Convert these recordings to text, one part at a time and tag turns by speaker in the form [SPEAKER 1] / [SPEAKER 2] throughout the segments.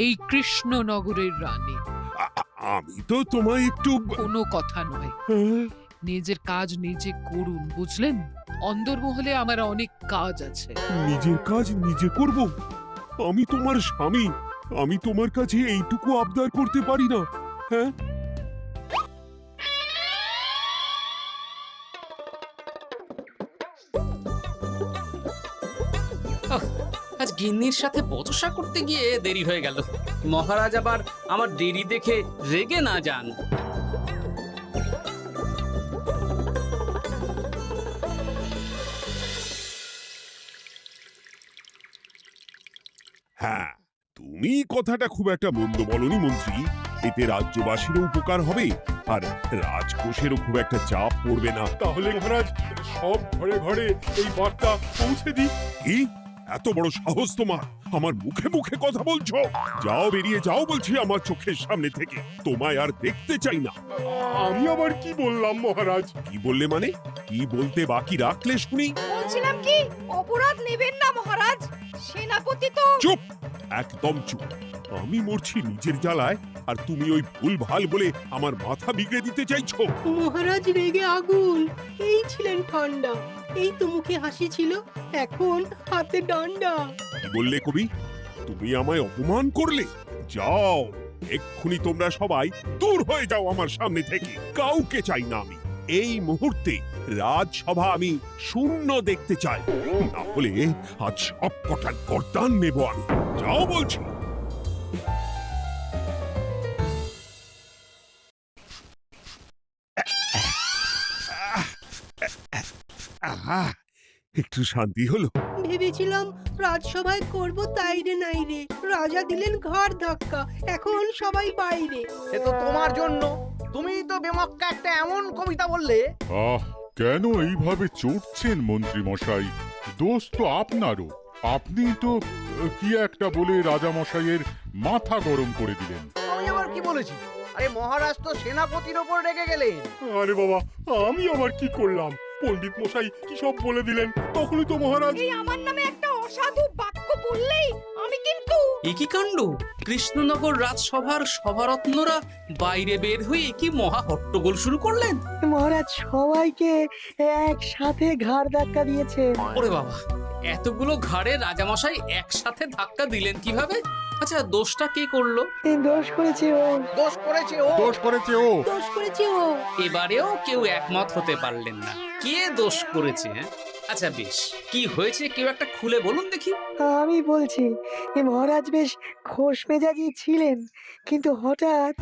[SPEAKER 1] এই কৃষ্ণনগরের রানী।
[SPEAKER 2] আমি তো তোমায় একটু
[SPEAKER 1] কোনো কথা নয়, নিজের কাজ নিজে করুন, বুঝলেন? অন্দরমহলে আমার অনেক কাজ আছে।
[SPEAKER 2] নিজের কাজ নিজে করব? আমি তোমার স্বামী, আমি তোমার কাছে এইটুকু আবদার করতে পারি না? হ্যাঁ,
[SPEAKER 3] আজ গিন্নির সাথে বচসা করতে গিয়ে দেরি হয়ে গেল। মহারাজ আবার আমার দেরি দেখে রেগে না যান।
[SPEAKER 2] হ্যাঁ, তুমি কথাটা খুব একটা মন্দ বলনি মন্ত্রী। এতে রাজ্যবাসীরও উপকার হবে, আর রাজকোষেরও খুব একটা চাপ পড়বে না।
[SPEAKER 4] তাহলে মহারাজ সব ঘরে ঘরে এই বার্তা পৌঁছে দিই।
[SPEAKER 2] কি এত বড় সাহস তোমার? আমার মুখে মুখে কথা বলছো? যাও, বেরিয়ে যাও বলছি আমার চোখের সামনে থেকে। তোমায় আর দেখতে চাই না।
[SPEAKER 4] আমি আবার কি বললাম মহারাজ?
[SPEAKER 2] কি বললে মানে? কি বলতে বাকি রাখলে শুনি?
[SPEAKER 5] বলছিলাম কি, অপরাধ নেবেন না মহারাজ, সেনাপতি তো।
[SPEAKER 2] চুপ, একদম চুপ। আমি মরছি নিজের জ্বালায়, আর তুমি ওই ভুল ভাল বলে আমার মাথা বিগড়ে দিতে চাইছো?
[SPEAKER 6] মহারাজ রেগে আগুন, এই ছিলেন ঠান্ডা, এই তো মুখে হাসি ছিল, এখন হাতে ডান্ডা।
[SPEAKER 2] কি বললে কবি? তুমি আমায় অপমান করলে? যাও, এক্ষুনি তোমরা সবাই দূর হয়ে যাও আমার সামনে থেকে। কাউকে চাই না আমি। এই মুহূর্তে রাজসভা আমি শূন্য দেখতে চাই, না হলে আজ সব কটা গর্দান নেব আমি। যাও বলছি। আহা, একটু শান্তি হলো।
[SPEAKER 6] ভেবেছিলাম রাজসভায় করব তাই রে নাই রে, রাজা দিলেন ঘাড় ধাক্কা, এখন সবাই বাইরে।
[SPEAKER 7] সে তো তোমার জন্য, তুমি তো বেমক্কা একটা এমন কবিতা বললে।
[SPEAKER 4] আহ, কেন এইভাবে চড়ছেন মন্ত্রী মশাই? দোষ তো আপনারও। আপনি তো কি একটা বলে রাজা মশাইয়ের মাথা গরম করে দিলেন।
[SPEAKER 7] আমি আবার কি বলেছি? আরে মহারাজ তো সেনাপতির ওপর রেগে গেলেন।
[SPEAKER 4] আরে বাবা, আমি আবার কি করলাম? পণ্ডিত মশাই কি সব বলে দিলেন, তখনই তো মহারাজ।
[SPEAKER 5] এই আমার নামে একটা অসাধু বাক্য বললেই আমি কিন্তু।
[SPEAKER 3] এ কি কাণ্ড! কৃষ্ণনগর রাজসভার সভারত্নরা বাইরে বের হয়ে কি মহা হট্টগোল শুরু করলেন।
[SPEAKER 6] মহারাজ সবাইকে একসাথে ঘাড় ধাক্কা দিয়েছে।
[SPEAKER 3] ওরে বাবা, এতগুলো ঘাড়ে রাজামশাই একসাথে ধাক্কা দিলেন কিভাবে? আচ্ছা, দোষটা কে করলো?
[SPEAKER 6] দোষ করেছে ও,
[SPEAKER 7] দোষ করেছে ও।
[SPEAKER 4] দোষ করেছে ও।
[SPEAKER 6] দোষ করেছে ও।
[SPEAKER 3] এবারেও কেউ একমত হতে পারলেন না কে দোষ করেছে। হ্যাঁ, আচ্ছা বেশ, কি হয়েছে কেউ একটা খুলে বলুন দেখি।
[SPEAKER 6] আমি বলছি, মহারাজ বেশ খোশ মেজাজি ছিলেন, কিন্তু হঠাৎ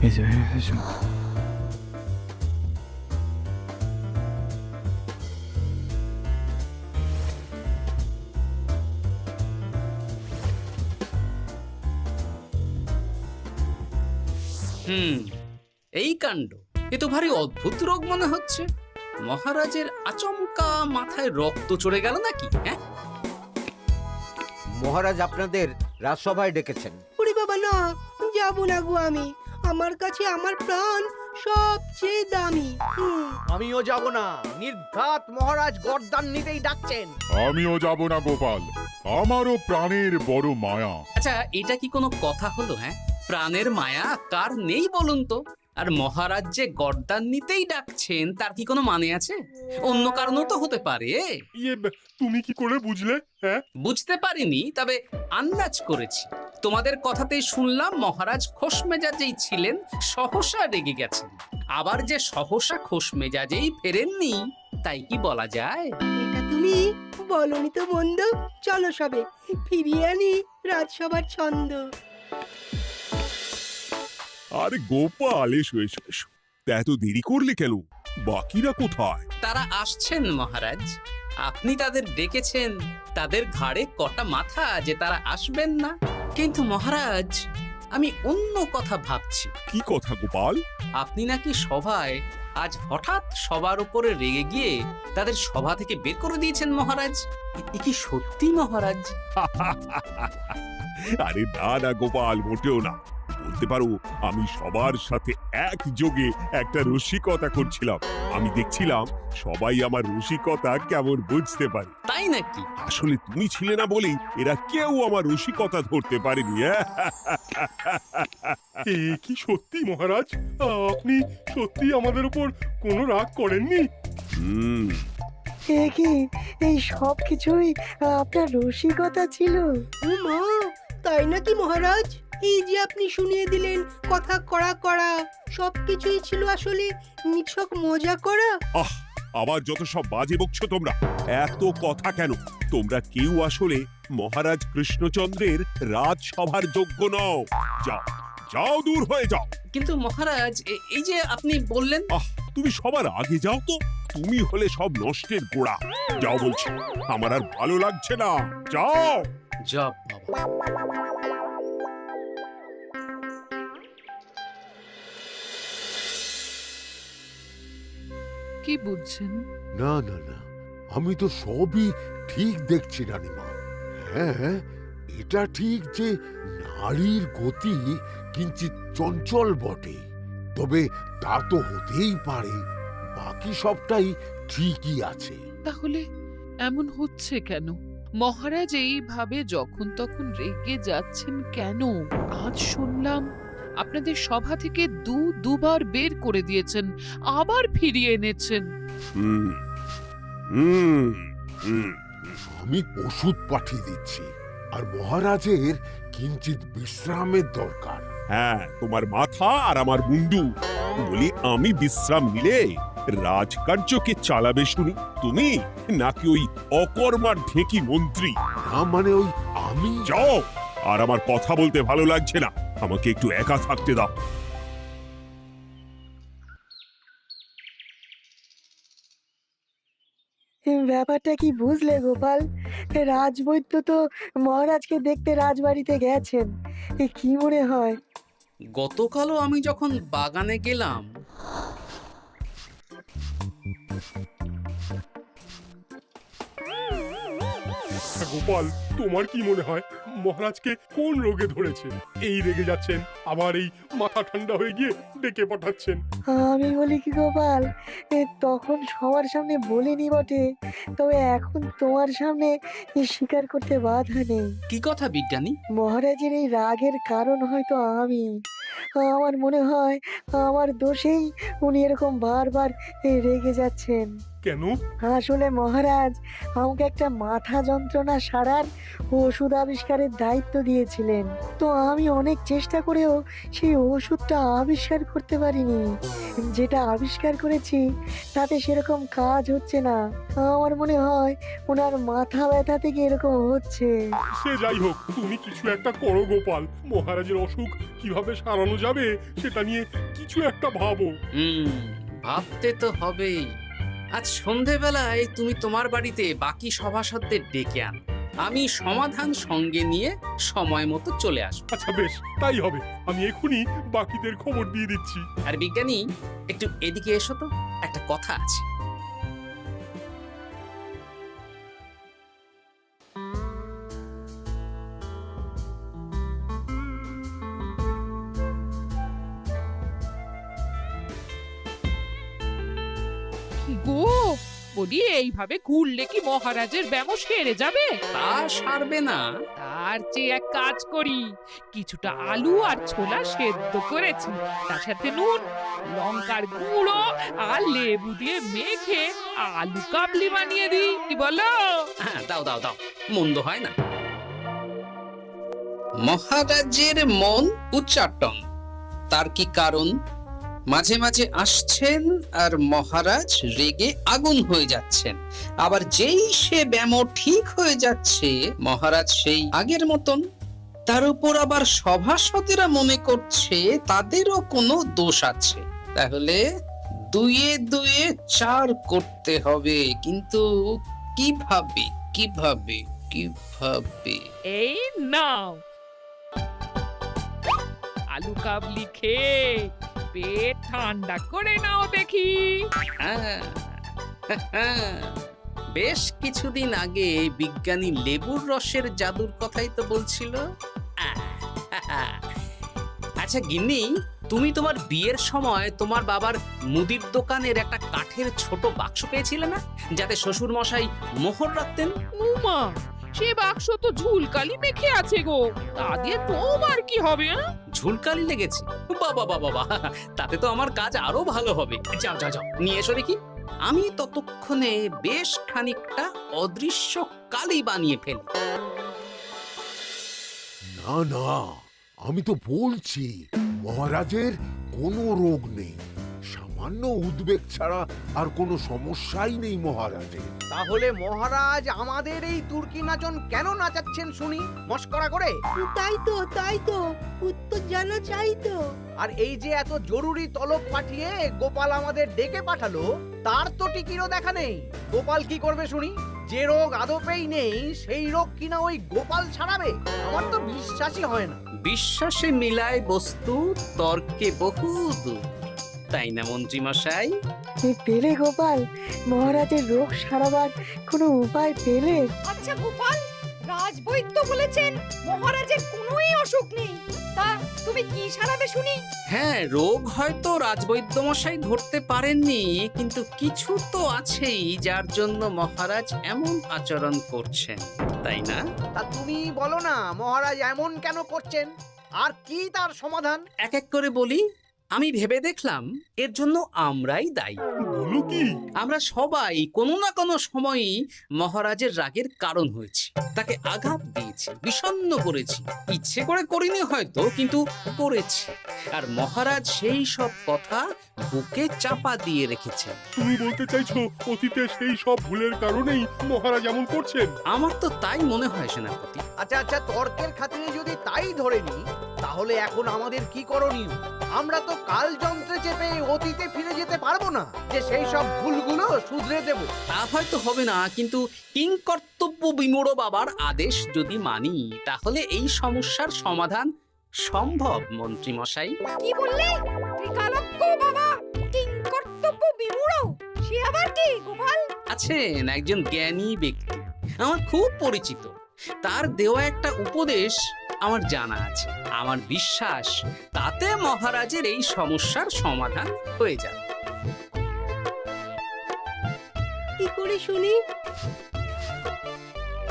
[SPEAKER 3] এই কাণ্ড! এ তো ভারী অদ্ভুত রোগ মনে হচ্ছে। মহারাজের আচমকা মাথায় রক্ত চড়ে গেল নাকি? হ্যাঁ,
[SPEAKER 7] মহারাজ আপনাদের রাজসভায় ডেকেছেন।
[SPEAKER 6] ওরে বাবা না, যাবো না গো আমি, আমার কাছে আমার প্রাণ সবচেয়ে দামি।
[SPEAKER 7] আমিও যাব না, নির্ঘাত মহারাজ গর্দান নিতেই ডাকছেন।
[SPEAKER 4] আমিও যাব না গোপাল, আমারও প্রাণের বড় মায়া।
[SPEAKER 3] আচ্ছা, এটা কি কোনো কথা হলো? হ্যাঁ, প্রাণের মায়া কার নেই বলুন তো? আর মহারাজ যে গর্দান নিতেই ডাকছেন তার কি কোনো মানে আছে? অন্য কারণও তো হতে পারে।
[SPEAKER 4] তুমি কি করে বুঝলে? হ্যাঁ,
[SPEAKER 3] বুঝতে পারিনি, তবে আন্দাজ করেছি। তোমাদের কথাতেই শুনলাম মহারাজ খোশ মেজাজেই ছিলেন, সহসা রেগে গেছেন। আবার যে সহসা খোশ মেজাজেই ফেরেননি, তাই কি বলা যায়?
[SPEAKER 6] এটা তুমি বলনি তো মন্দ। চলো সবে ফিরিয়ে আনি রাজসভার ছন্দ।
[SPEAKER 2] আরে গোপাল, এসো এসো এসো। তা এত দেরি করলে কেন? বাকিরা কোথায়?
[SPEAKER 3] তারা আসছেন মহারাজ। আপনি তাদের ডেকেছেন, তাদের ঘাড়ে কটা মাথা যে তারা আসবেন না। কিন্তু মহারাজ, আমি অন্য কথা ভাবছি।
[SPEAKER 2] কি কথা গোপাল?
[SPEAKER 3] আপনি নাকি সভায় আজ হঠাৎ সবার উপরে রেগে গিয়ে তাদের সভা থেকে বের করে দিয়েছেন মহারাজ। এ কি সত্যি মহারাজ?
[SPEAKER 2] আরে না না গোপাল, মোটেও না। বলতে পারো আমি সবার সাথে একযোগে একটা রসিকতা করছিলাম। আমি দেখছিলাম সবাই আমার রসিকতা কেমন বুঝতে পারে।
[SPEAKER 3] তাই নাকি?
[SPEAKER 2] আসলে তুমি ছিলে না বলেই এরা কেউ আমার রসিকতা ধরতে পারেনি।
[SPEAKER 8] এ কি সত্যি মহারাজ? আপনি সত্যি আমাদের উপর কোনো রাগ করেননি?
[SPEAKER 2] হুম,
[SPEAKER 9] এ কি এই সব কিছুই আপনার রসিকতা ছিল?
[SPEAKER 6] ও মা, তাই নাকি মহারাজ? এই যে আপনি শুনিয়ে দিলেন কথা কড়া কড়া, সবকিছুই ছিল আসলে নিছক মজা করা।
[SPEAKER 2] আহ, আবার যত সব বাজে বকছো তোমরা। এত কথা কেন? তোমরা কেউ আসলে মহারাজ কৃষ্ণচন্দ্রের রাজসভার যোগ্য নও। যাও, যাও, দূর হয়ে যাও।
[SPEAKER 3] কিন্তু মহারাজ, এই যে আপনি বললেন।
[SPEAKER 2] আহ, তুমি সবার আগে যাও তো। তুমি হলে সব নষ্টের গোড়া। যাও বলছি, আমার আর ভালো লাগছে না। যাও।
[SPEAKER 3] জব বাবা।
[SPEAKER 1] কি বুঝছেন?
[SPEAKER 10] না না না, আমি তো সবই ঠিক দেখছি রানীমা। হ্যাঁ, এটা ঠিক যে নারীর গতি কিঞ্চিত চঞ্চল বটে, তবে তা তো হতেই পারে। বাকি সবটাই ঠিকই আছে।
[SPEAKER 1] তাহলে এমন হচ্ছে কেন? মহারাজ এইভাবে যখন তখন রেগে যাচ্ছেন কেন? আজ শুনলাম আপনাদের সভা থেকে দুবার বের করে দিয়েছেন, আবার ফিরিয়ে এনেছেন।
[SPEAKER 2] হুম, হুম, হুম।
[SPEAKER 10] আমি ওষুধ পাঠিয়ে দিচ্ছি, আর মহারাজের কিঞ্চিত বিশ্রামের দরকার।
[SPEAKER 2] হ্যাঁ, তোমার মাথা আর আমার মুন্ডু। বলি, আমি বিশ্রাম নিলে রাজকার্যকে চালাবে শুনি তুমি, নাকি ওই অকর্মার ঢেকি মন্ত্রী?
[SPEAKER 10] না মানে ওই আমি।
[SPEAKER 2] যাও, আর আমার কথা বলতে ভালো লাগছে না। আমাকে একটু একা থাকতে দাও।
[SPEAKER 9] ব্যাপারটা কি বুঝলে গোপাল? রাজবৈদ্য তো মহারাজকে দেখতে রাজবাড়িতে গেছেন। কি মনে হয়?
[SPEAKER 3] গতকালও আমি যখন বাগানে গেলাম,
[SPEAKER 8] গোপাল, তোমার কি মনে হয় মহারাজকে কোন রোগে ধরেছে? এই রেগে যাচ্ছেন, আবার এই মাথা ঠান্ডা হয়ে গিয়ে ডেকে পাঠাচ্ছেন।
[SPEAKER 9] আমি বলি কি গোপাল, তখন সবার সামনে বলিনি বটে, তবে এখন তোমার সামনে স্বীকার করতে বাধা নেই।
[SPEAKER 3] কি কথা বিজ্ঞানী?
[SPEAKER 9] মহারাজের এই রাগের কারণ হয়তো আমি। আমার মনে হয় আমার দোষেই উনি এরকম বারবার রেগে যাচ্ছেন।
[SPEAKER 8] কেন?
[SPEAKER 9] আসলে মহারাজ আমাকে একটা মাথা যন্ত্রণা সারার ওষুধ আবিষ্কারের দায়িত্ব দিয়েছিলেন, তো আমি অনেক চেষ্টা করেও সেই ওষুধটা আবিষ্কার করতে পারিনি। যেটা আবিষ্কার করেছি তাতে সেরকম কাজ হচ্ছে না। আমার মনে হয় ওনার মাথা ব্যথা থেকে এরকম হচ্ছে।
[SPEAKER 8] সে যাই হোক, তুমি কিছু একটা করো গোপাল। মহারাজের অসুখ কিভাবে সারানো যাবে সেটা নিয়ে কিছু একটা ভাবো।
[SPEAKER 3] ভাবতে তো হবেই। আজ সন্ধেবেলায় তুমি তোমার বাড়িতে বাকি সভাসদদের ডেকে আনো, আমি সমাধান সঙ্গে নিয়ে সময় মতো চলে আসবো।
[SPEAKER 8] আচ্ছা বেশ, তাই হবে। আমি এখনই বাকিদের খবর দিয়ে দিচ্ছি।
[SPEAKER 3] আর বিজ্ঞানী, একটু এদিকে এসো তো, একটা কথা আছে।
[SPEAKER 1] গো, বলি এইভাবে ঘুরলে কি মহারাজের ব্যামো সেরে যাবে?
[SPEAKER 3] তা সারবে না।
[SPEAKER 1] তার চেয়ে এক কাজ করি, কিছুটা আলু আর ছোলা সেদ্ধ করেছি, তার সাথে নুন, লঙ্কার গুঁড়ো আর লেবু দিয়ে মেখে আলু কাবলি বানিয়ে দিই, কি বলো?
[SPEAKER 3] হ্যাঁ, দাও দাও দাও, মন্দ হয় না। মহারাজের মন উচ্চাটন। তার কি কারণ? মাঝে মাঝে আসছেন আর মহারাজ রেগে আগুন হয়ে যাচ্ছেন, আবার যেই সে ব্যামো ঠিক হয়ে যাচ্ছে মহারাজ সেই আগের মতন। তার উপর আবার সভাসদেরা মনে করছে তাদেরও কোনো দোষ আছে। তাহলে দুয়ে দুয়ে চার করতে হবে, কিন্তু কিভাবে কিভাবে কিভাবে?
[SPEAKER 1] এই নাও আলু কাবলি খেয়ে পেট ঠান্ডা করে নাও দেখি।
[SPEAKER 3] হ্যাঁ, বেশ কিছুদিন আগে বিজ্ঞানী লেবুর রসের জাদুর কথাই তো বলছিল। আর আচ্ছা গিন্নি, তুমি তোমার বিয়ের সময় তোমার বাবার মুদির দোকানের একটা কাঠের ছোট বাক্স পেয়েছিলে না, যাতে শ্বশুর মশাই মোহর রাখতেন?
[SPEAKER 1] উমা, সে বাক্স তো ঝুলকালি মেখে আছে গো, তা দিয়ে তোমার কি হবে?
[SPEAKER 3] ঝুলকালি লেগেছে? বাবা বাবা বাবা, তাতে তো আমার কাজ আরো ভালো হবে। যাও যাও যাও, নিয়ে এসো দেখি। আমি ততক্ষণে বেশ খানিকটা অদৃশ্য কালি বানিয়ে ফেলি।
[SPEAKER 10] না না, আমি তো বলছি মহারাজের কোনো রোগ নেই, সামান্য উদ্বেগ ছাড়া আর কোনো সমস্যাই নেই মহারাজের।
[SPEAKER 7] তাহলে মহারাজ আমাদের এই তুর্কি নাচন কেন নাচাচ্ছেন শুনি, মস্করা করে?
[SPEAKER 6] তাই তো উত্তর জানা চাই তো।
[SPEAKER 7] আর এই যে এত জরুরি তলব পাঠিয়ে গোপাল আমাদের ডেকে পাঠালো, তার তো টিকিরও দেখা নেই। গোপাল কি করবে শুনি? যে রোগ আদপেই নেই সেই রোগ কিনা ওই গোপাল ছাড়াবে? আমার তো বিশ্বাসই হয় না।
[SPEAKER 3] বিশ্বাসে মিলায় বস্তু, তর্কে বহু দূর, তাই না মন্ত্রী মশাই?
[SPEAKER 9] পেলে গোপাল, মহারাজের রোগ সারাবার কোনো উপায় পেলে?
[SPEAKER 5] আচ্ছা গোপাল, রাজবৈদ্য বলেছেন মহারাজের কোনোই অসুখ নেই, তা তুমি কি সারাবে শুনি?
[SPEAKER 3] হ্যাঁ, রোগ হয়তো রাজবৈদ্য মশাই ধরতে পারেননি, কিন্তু কিছু তো আছেই যার জন্য মহারাজ এমন আচরণ করছেন, তাই না?
[SPEAKER 7] তা তুমি বলো না মহারাজ এমন কেন করছেন, আর কি তার সমাধান?
[SPEAKER 3] এক এক করে বলি। আমি ভেবে দেখলাম এর জন্য আমরাই দায়ী।
[SPEAKER 8] বলো কি?
[SPEAKER 3] আমরা সবাই কোনো না কোনো সময়ই মহারাজের রাগের কারণ হয়েছি, তাকে আঘাত দিয়েছি, বিষণ্ণ করেছি। ইচ্ছে করে করিনি হয়তো, কিন্তু করেছি। আর মহারাজ সেই সব কথা বুকে চাপা দিয়ে রেখেছেন।
[SPEAKER 8] তুমি বলতে চাইছো অতীতে সেই সব ভুলের কারণেই মহারাজ এমন করছেন?
[SPEAKER 3] আমার তো তাই মনে হয় সেনাপতি।
[SPEAKER 7] আচ্ছা, তর্কের খাতিরে যদি তাই ধরে নি, তাহলে এখন আমাদের কি করণীয়? আমরা তো কাল যন্ত্রে চেপে অতীতে ফিরে যেতে পারবো না যে সেই সব ভুলগুলো শুধরে দেব।
[SPEAKER 3] তা হয়তো হবে না, কিন্তু কিংকর্তব্য বিমূঢ় বাবার আদেশ যদি মানি, তাহলে এই সমস্যার সমাধান সম্ভব মন্ত্রী মশাই।
[SPEAKER 5] কি বললে? ত্রিকালজ্ঞ বাবা কিংকর্তব্য বিমূঢ়, সে আবার কি গোপাল?
[SPEAKER 3] আছেন একজন জ্ঞানী ব্যক্তি, আমার খুব পরিচিত। তার দেওয়া একটা উপদেশ আমার জানা আছে। আমার বিশ্বাস তাতে মহারাজের এই সমস্যার সমাধান হয়ে যাবে।
[SPEAKER 6] কি করে শুনি?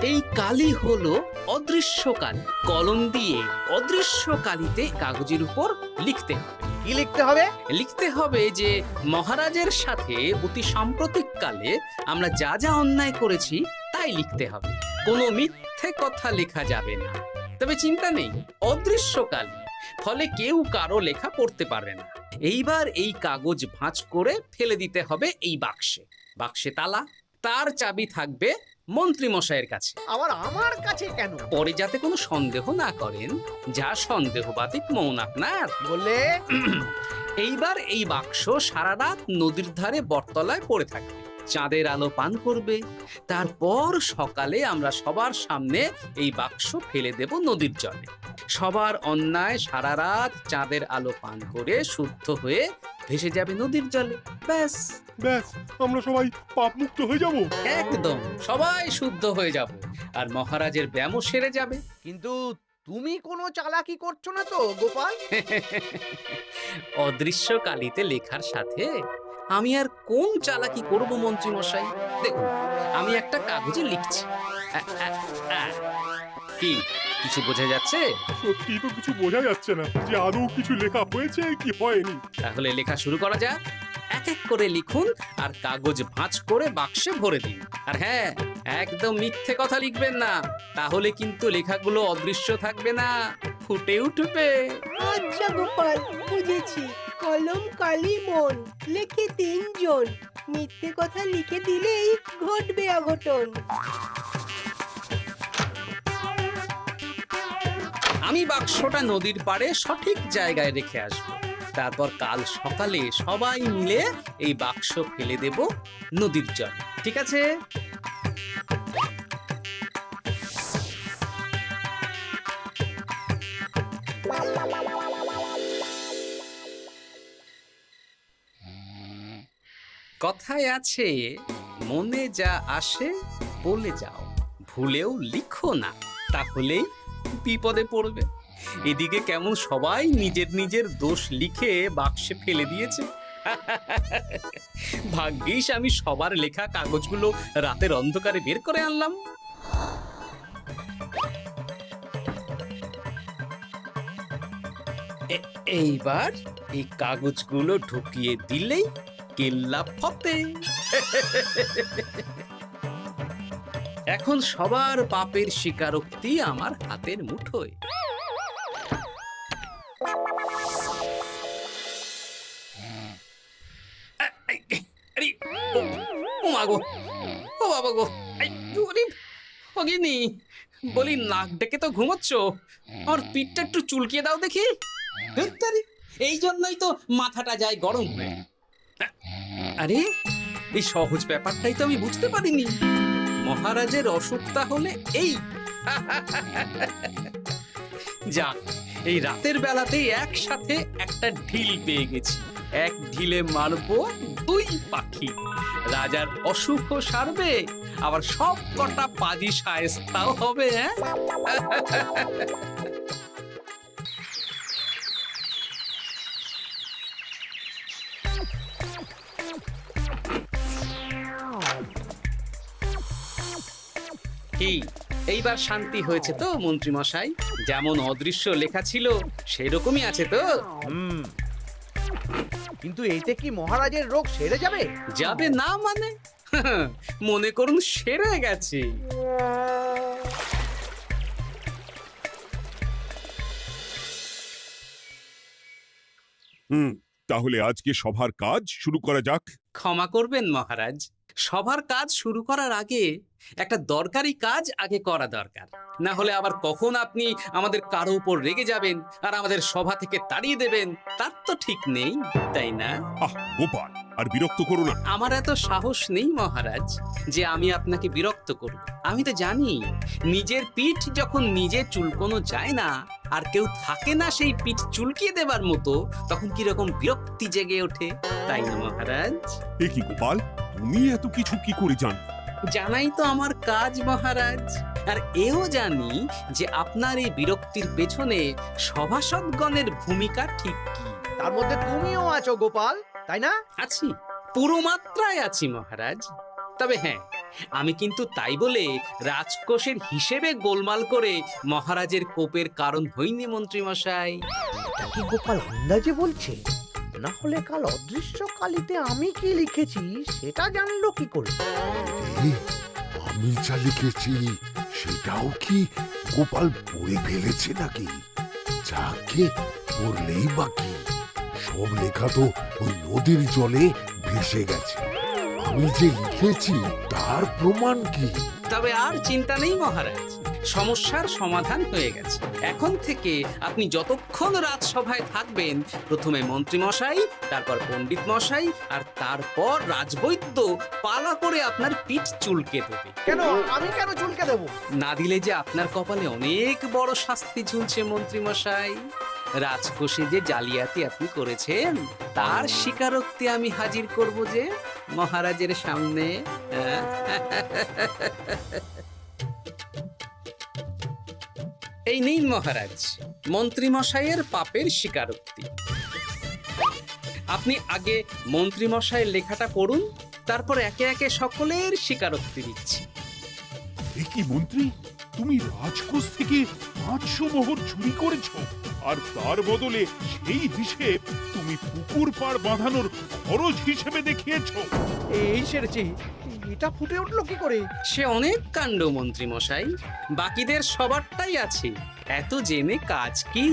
[SPEAKER 3] এই কালি হলো অদৃশ্য কালি। কলম দিয়ে অদৃশ্য কালিতে কাগজের উপর লিখতে হবে।
[SPEAKER 7] কি লিখতে হবে?
[SPEAKER 3] লিখতে হবে যে মহারাজের সাথে অতি সাম্প্রতিক কালে আমরা যা যা অন্যায় করেছি তাই লিখতে হবে। কোনো মিথ্যে কথা লেখা যাবে না। তবে চিন্তা নেই, অদৃশ্য কালি, ফলে কেউ কারো লেখা পড়তে পারবে না। এইবার এই কাগজ ভাঁজ করে ফেলে দিতে হবে এই বাক্সে। বাক্সে তালা, তার চাবি থাকবে মন্ত্রী মশাইয়ের কাছে।
[SPEAKER 7] আবার আমার কাছে কেন?
[SPEAKER 3] পরে যাতে কোনো সন্দেহ না করেন, যা সন্দেহবাতিক মৌন আপনার।
[SPEAKER 7] বললে
[SPEAKER 3] এইবার এই বাক্স সারা রাত নদীর ধারে বটতলায় পড়ে থাকবে, চাঁদের আলো পান করবে। তারপর সকালে আমরা সবার সামনে এই বাক্স ফেলে দেব নদীর জলে। সবার অন্যায় সারা রাত চাঁদের আলো পান করে শুদ্ধ হয়ে ভেসে যাবে নদীর জলে। ব্যাস
[SPEAKER 8] ব্যাস, আমরা সবাই পাপ মুক্ত হয়ে যাব।
[SPEAKER 3] একদম সবাই শুদ্ধ হয়ে যাব, আর মহারাজের ব্যামো সেরে যাবে।
[SPEAKER 7] কিন্তু তুমি কোনো চালাকি করছো না তো গোপাল?
[SPEAKER 3] অদৃশ্য কালিতে লেখার সাথে আমি আর কোন চালাকি করব মন্ত্রী মশাই? দেখুন, আমি একটা কাগজে লিখছি। কি কিছু বোঝা যাচ্ছে?
[SPEAKER 8] সত্যি তো কিছু বোঝা যাচ্ছে না যে আদৌ কিছু লেখা হয়েছে কি হয়নি।
[SPEAKER 3] তাহলে লেখা শুরু করা যাক। এক এক করে লিখুন আর কাগজ ভাঁজ করে বাক্সে ভরে দিন। আর হ্যাঁ, একদম মিথ্যে কথা লিখবেন না, তাহলে কিন্তু লেখাগুলো অদৃশ্য থাকবে না, ফুটে উঠবে।
[SPEAKER 6] আচ্ছা গোপাল, বুঝেছি। কলম কালি মন, লেখে 3 জন। মিথ্যে কথা লিখে দিলেই ঘটবে অঘটন।
[SPEAKER 3] আমি বাক্সটা নদীর পাড়ে সঠিক জায়গায় রেখে আসব। তারপর কাল সকালে সবাই মিলে এই বাক্স ফেলে দেব নদীর জলে। ঠিক আছে? কথায় আছে, মনে যা আসে বলে যাও, ভুলেও লিখো না, তাহলেই বিপদে পড়বে। এদিকে কেমন সবাই নিজের নিজের দোষ লিখে বাক্সে ফেলে দিয়েছে। ভাগ্যিস আমি সবার লেখা কাগজগুলো রাতের অন্ধকারে বের করে আনলাম। এইবার এই কাগজগুলো ঢুকিয়ে দিলেই কেল্লা ফতে। এখন সবার পাপের স্বীকারোক্তি আমার হাতের মুঠোয়। আরে, ও মা গো, ও বাবা গো, ভগিনী, বলি নাক ডেকে তো ঘুমোচ্ছ, আর পিঠটা একটু চুলকিয়ে দাও দেখি। ধুত্তারি, এই জন্যই তো মাথাটা যায় গরম হয়ে। আরে, এই সহজ ব্যাপারটাই তো আমি বুঝতে পারিনি। মহারাজের অসুখ তাহলে এই। যাক, এই রাতের বেলাতেই একসাথে একটা ঢিল পেয়ে গেছি। এক ঢিলে মারবো দুই পাখি। রাজার অসুখও সারবে, আবার সব কটা পাজি শায়েস্তাও হবে। কি এইবার শান্তি হয়েছে তো মন্ত্রী মশাই? যেমন অদৃশ্য লেখা ছিল সেরকমই আছে তো?
[SPEAKER 7] কিন্তু এতে কি মহারাজের রোগ সেরে যাবে?
[SPEAKER 3] যাবে না মানে? মনে করুন সেরে গেছে।
[SPEAKER 2] তাহলে আজকে সভার কাজ শুরু করা যাক।
[SPEAKER 3] ক্ষমা করবেন মহারাজ, সবার কাজ শুরু করার আগে একটা দরকারি কাজ আগে করা দরকার। না হলে আবার কখন আপনি আমাদের কারো উপর রেগে যাবেন আর আমাদের সভা থেকে তাড়িয়ে দেবেন তার তো ঠিক নেই, তাই না?
[SPEAKER 2] আহ গোপাল, আর বিরক্ত করো না।
[SPEAKER 3] আমার এত সাহস নেই মহারাজ যে আমি আপনাকে বিরক্ত করব। আমি তো জানি নিজের পিঠ যখন নিজে চুলকোনো যায় না, আর কেউ থাকে না সেই পিঠ চুলকিয়ে দেবার মতো, তখন কিরকম বিরক্তি জেগে ওঠে, তাই না মহারাজ?
[SPEAKER 2] এ কি গোপাল, তুমি এত কিছু কি করে জানো?
[SPEAKER 3] জানাই তো আমার কাজ মহারাজ। আর এও জানি যে আপনার এই বিরক্তির পেছনে সভাসদগণের ভূমিকা ঠিক কি।
[SPEAKER 7] তার মধ্যে তুমিও আছো গোপাল, তাই না?
[SPEAKER 3] আছি, পুরো মাত্রায় আছি মহারাজ। তবে হ্যাঁ, আমি কিন্তু তাই বলে রাজকোষের হিসেবে গোলমাল করে মহারাজের কোপের কারণ হইনি মন্ত্রী মশাই।
[SPEAKER 7] এটা কি গোপাল আন্দাজে বলছে? না হলে কাল অদৃশ্য কালিতে আমি কি লিখেছি সেটা জানলো কি করে?
[SPEAKER 10] আমি যা লিখেছি সেটাও কি গোপাল পড়ে ফেলেছে নাকি? যাকে পড়লেই বাকি, সব লেখা তো ওই নদীর জলে ভেসে গেছে। আমি যে লিখেছি তার প্রমাণ কি?
[SPEAKER 3] তবে আর চিন্তা নেই মহারাজ, সমস্যার সমাধান হয়ে গেছে। এখন থেকে আপনি যতক্ষণ রাজসভায় থাকবেন, প্রথমে মন্ত্রী মশাই, তারপর পণ্ডিত মশাই, আর তারপর রাজবৈদ্য পালা করে আপনার পিঠ চুলকে দেবে।
[SPEAKER 7] কেন আমি কেন চুলকে দেব?
[SPEAKER 3] না দিলে যে আপনার কপালে অনেক বড় শাস্তি ঝুলছে মন্ত্রী মশাই। রাজকোষে যে জালিয়াতি আপনি করেছেন তার স্বীকারোক্তি আমি হাজির করব যে মহারাজের সামনে। এই নিন মহারাজ, মন্ত্রী মশাইয়ের পাপের স্বীকারোক্তি। আপনি আগে মন্ত্রী মশাইয়ের লেখাটা পড়ুন, তারপর একে একে সকলের স্বীকারোক্তি দিচ্ছি।
[SPEAKER 2] এ কি মন্ত্রী, তুমি রাজকোষ থেকে 500 মোহর চুরি করেছো, আর তার বদলে সেই হিসেব তুমি পুকুর পাড় বাঁধানোর খরচ হিসেবে দেখিয়েছো।
[SPEAKER 7] এই সেরেছি, এটা ফুটে উঠলো কি করে?
[SPEAKER 3] সে অনেক কাণ্ড মন্ত্রী মশাই, বাকিদের সবারটাই আছে, এত জেনে কাজ কি?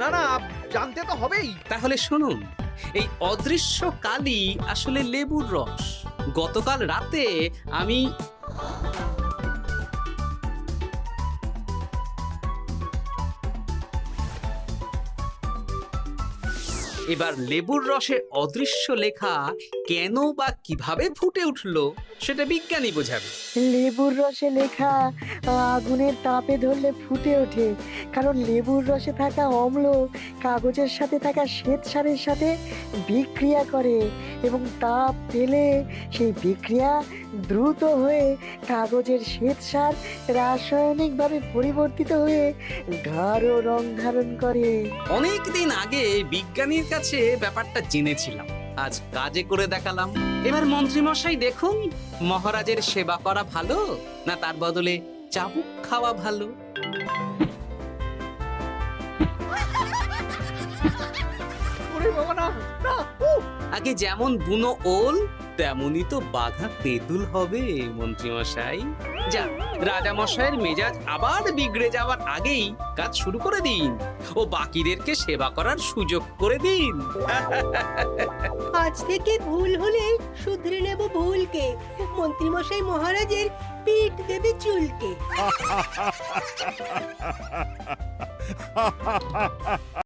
[SPEAKER 7] না না, জানতে তো হবেই।
[SPEAKER 3] তাহলে শুনুন, এই অদৃশ্য কালি আসলে লেবুর রস। গতকাল রাতে আমি এবার লেবুর রসে অদৃশ্য লেখা কেন বা কিভাবে ফুটে উঠলো সেটা বিজ্ঞানী বোঝাবে।
[SPEAKER 9] লেবুর রসে লেখা আগুনের তাপে ধরলে ফুটে ওঠে, কারণ লেবুর রসে থাকা অম্ল কাগজের সাথে থাকা শ্বেতসারের সাথে বিক্রিয়া করে এবং তাপ পেলে সেই বিক্রিয়া দ্রুত হয়ে কাগজের শ্বেতসার রাসায়নিকভাবে পরিবর্তিত হয়ে গাঢ় রং ধারণ করে।
[SPEAKER 3] অনেক দিন আগে বিজ্ঞানীর কাছে ব্যাপারটা জেনেছিলাম, আজ কাজে করে দেখালাম। এবার মন্ত্রীমশাই দেখুন, মহারাজের সেবা করা ভালো না তার বদলে চাবুক খাওয়া ভালো।
[SPEAKER 7] ওরে বাবা না, না, উহ!
[SPEAKER 3] আগে যেমন বুনো ওল তেমনই তো বাঘা তেঁতুল হবে মন্ত্রীমশাই। যা, রাজামশাইয়ের মেজাজ আবার বিগড়ে যাওয়ার আগেই কাজ শুরু করে দিন ও বাকিদেরকে সেবা করার সুযোগ করে দিন।
[SPEAKER 6] আজ থেকে ভুল হলে শুধরে নেব ভুলকে। মন্ত্রীমশাই মহারাজের পিঠ দেবে চুলকে।